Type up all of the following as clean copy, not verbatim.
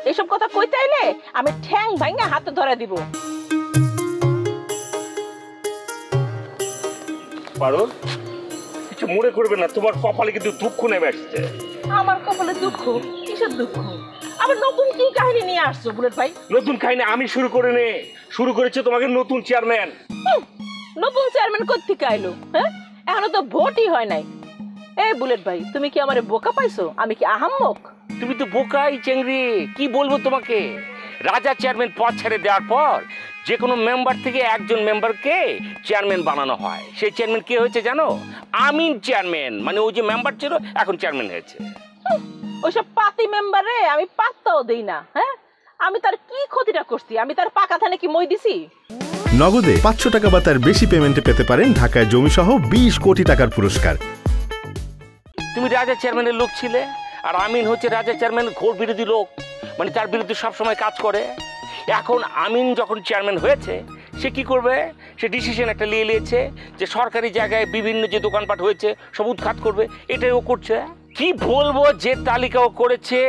এইসব কথা কইতে আইলে আমি ঠ্যাং ভাঙা হাতে ধরে দিব। পারুল, কিছু মনে করবে না, তোমার কপালে কিন্তু দুঃখ নেমে আসছে। আমার কপালে দুঃখ? কিসের দুঃখ? আবার নতুন কি কাহিনী নিয়ে আসছো বুলেট ভাই? নতুন কাহিনী আমি শুরু করে নে, শুরু করেছে তোমাকে নতুন চেয়ারম্যান। নতুন চেয়ারম্যান কোত্থেকে আইলো? হ্যাঁ, এখনো তো ভোটই হয় নাই। এই বুলেট ভাই, তুমি কি আমারে বোকা পাইছো? আমি কি আহাম্মক? তুমি তো বোকাই চেংড়ি, কি বলবো তোমাকে। রাজা চেয়ারম্যান পদ ছেড়ে দেওয়ার পর যে কোনো মেম্বার থেকে একজন মেম্বারকে চেয়ারম্যান বানানো হয়। সেই চেয়ারম্যান কে হয়েছে জানো? আমিন চেয়ারম্যান, মানে ওই যে মেম্বার ছিল এখন চেয়ারম্যান হয়েছে। ওইসব পাতি মেম্বারে আমি পাত্তাও দেই না। হ্যাঁ, আমি তার কি ক্ষতিটা করছি? আমি তার পাকা থানে কি মই দিছি? নগদে 500 টাকা বা তার বেশি পেমেন্টে পেতে পারেন ঢাকায় জমিসহ 20 কোটি টাকার পুরস্কার। তুমি রাজা চেয়ারম্যানের লোক ছিলে, আর আমিন হচ্ছে রাজা চেয়ারম্যানের ঘোর বিরোধী লোক, মানে তার বিরুদ্ধে সবসময় কাজ করে। এখন আমিন যখন চেয়ারম্যান হয়েছে, সে কি করবে? সে ডিসিশন একটা নিয়েছে যে সরকারি জায়গায় বিভিন্ন যে দোকানপাট হয়েছে সব উৎখাত করবে। এটাই ও করছে। কি বলবো, যে তালিকা ও করেছে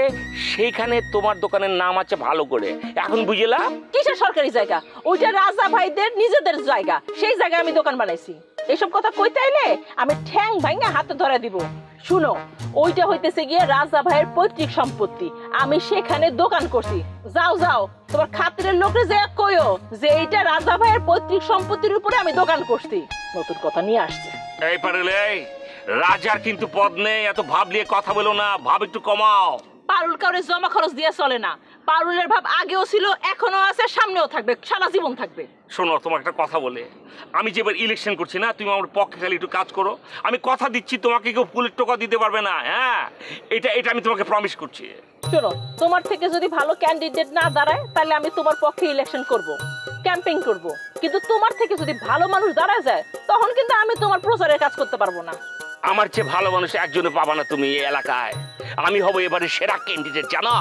সেইখানে তোমার দোকানের নাম আছে ভালো করে। এখন বুঝলাম কিসের সরকারি জায়গা? ওইটা রাজা ভাইদের নিজেদের জায়গা, সেই জায়গায় আমি দোকান বানাইছি। এইসব কথা কইতে আইলে আমি ঠ্যাং ভাঙা হাতে ধরে দিব। শুনো, ওইটা হইতেছে গিয়ে রাজা ভাইয়ের পৈতৃক সম্পত্তি, আমি সেখানে দোকান করছি। যাও যাও, তোমার খাতিরের লোকে যে কইও যে এইটা রাজা ভাইয়ের পৈতৃক সম্পত্তির উপরে আমি দোকান করছি। নতুন কথা নিয়ে আসছে। এই পারুল, রাজার কিন্তু পদ নেই, এত ভাব নিয়ে কথা বলো না, ভাব একটু কমাও। পারুল কাউরে জমা খরচ দিয়ে চলে না। পারুলের ভাব আগেও ছিল, এখনো আছে, সামনেও থাকবে, সারা জীবন থাকবে। শোনো, তোমার একটা কথা বলে, আমি যেবার ইলেকশন করছি না, তুমি আমার পক্ষে খালি একটু কাজ করো। আমি কথা দিচ্ছি তোমাকে কেউ ফুলের টোকা দিতে পারবে না। হ্যাঁ, এটা আমি তোমাকে প্রমিস করছি। শোনো, তোমার থেকে যদি ভালো ক্যান্ডিডেট না দাঁড়ায় তাহলে আমি তোমার পক্ষে ইলেকশন করব, ক্যাম্পেইন করব। কিন্তু তোমার থেকে যদি ভালো মানুষ দাঁড়ায় যায় তখন কিন্তু আমি তোমার প্রচারের কাজ করতে পারবো না। আমার চেয়ে ভালো মানুষ একজনে পাবা না তুমি এই এলাকায়। আমি হব এবারে সেরা ক্যান্ডিডেট, জানো?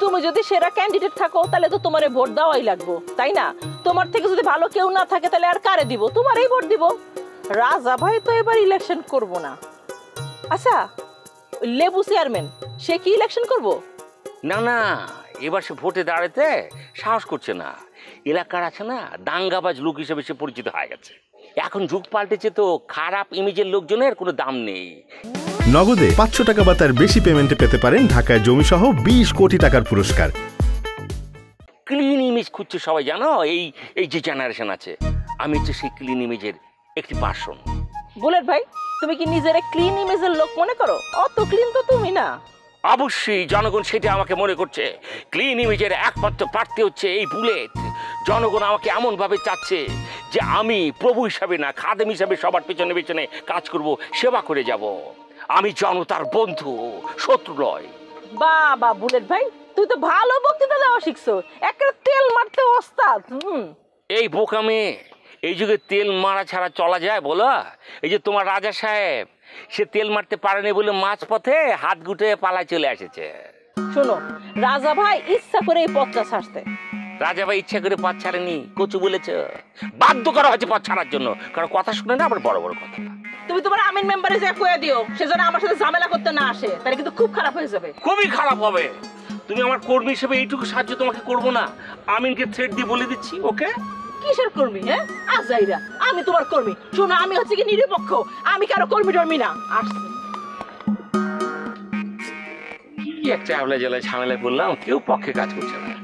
তুমি যদি সেরা ক্যান্ডিডেট থাকো তাহলে তো তোমারে ভোট দেওয়াই লাগবো, তাই না? তোমার থেকে যদি ভালো কেউ না থাকে তাহলে আর কারে দিব? তোমারই ভোট দিব। রাজা ভাই তো এবার ইলেকশন করব না। আচ্ছা, লেবু চেয়ারম্যান সে কি ইলেকশন করব? না না, এবার সে ভোটে দাঁড়াতে সাহস করছে না। এলাকার আছে না দাঙ্গাবাজ লোক হিসেবে সে পরিচিত হয়ে গেছে। এখন যুগ পাল্টেছে তো, খারাপ ইমেজের লোকজনের কোনো দাম নেই। নগদে 500 টাকা বা তার বেশি পেমেন্টে পেতে পারেন ঢাকায় জমিসহ 20 কোটি টাকার পুরস্কার। ক্লিন ইমেজ খুঁজছে সবাই, জানো? এই যে জেনারেশন আছে, আমি হচ্ছে সেই ক্লিন ইমেজের একটি পার্সন। বুলেট ভাই, তুমি কি নিজের ক্লিন ইমেজের লোক মনে করো? অত ক্লিন তো তুমি না। অবশ্যই জনগণ সেটা আমাকে মনে করছে। ক্লিন ইমেজের একমাত্র প্রার্থী হচ্ছে এই বুলেট। জনগণ আমাকে এমন ভাবে চাচ্ছে যে আমি প্রভু হিসাবে না, খাদেম হিসাবে সবার পেছনে পেছনে কাজ করব, সেবা করে যাব। আমি জনতার বন্ধু, শত্রু নয়। বাবা বুলেট ভাই, তুই তো ভালো বক্তৃতা দেওয়া শিখছো, একটা তেল মারতে ওস্তাদ। এই বোকামে এই যুগে তেল মারা ছাড়া চলা যায় বলো? এই যে তোমার রাজা সাহেব, সে তেল মারতে পারেনি বলে মাঝপথে হাত গুটে পালায় চলে এসেছে। শোনো, রাজা ভাই ইচ্ছা করে এই পথটা ছাড়তে। রাজা ভাই ইচ্ছা করে পথ ছাড়েনি, কচু বলেছে, বাধ্য করা হয়েছে পথ ছাড়ার জন্য। কারণ কথা শুনে না আবার বড় বড় কথা। তুমি তোমার আমিন মেম্বারে যা কয়ে দিও সেজন্য আমার সাথে ঝামেলা করতে না আসে, তাহলে কিন্তু খুব খারাপ হয়ে যাবে। খুবই খারাপ হবে। তুমি আমার কর্মী হিসেবে এইটুকু সাহায্য তোমাকে করবো না, আমিনকে থ্রেট দিয়ে বলে দিচ্ছি। ওকে? কিসের কর্মী? হ্যাঁ, আজাইরা, আমি তোমার কর্মী। শোনো, আমি হচ্ছে কি নিরপেক্ষ, আমি কারো কর্মী টর্মী না। আসছে কি একটা ঝামেলায় পড়লাম, কেউ পক্ষে কাজ করছে না।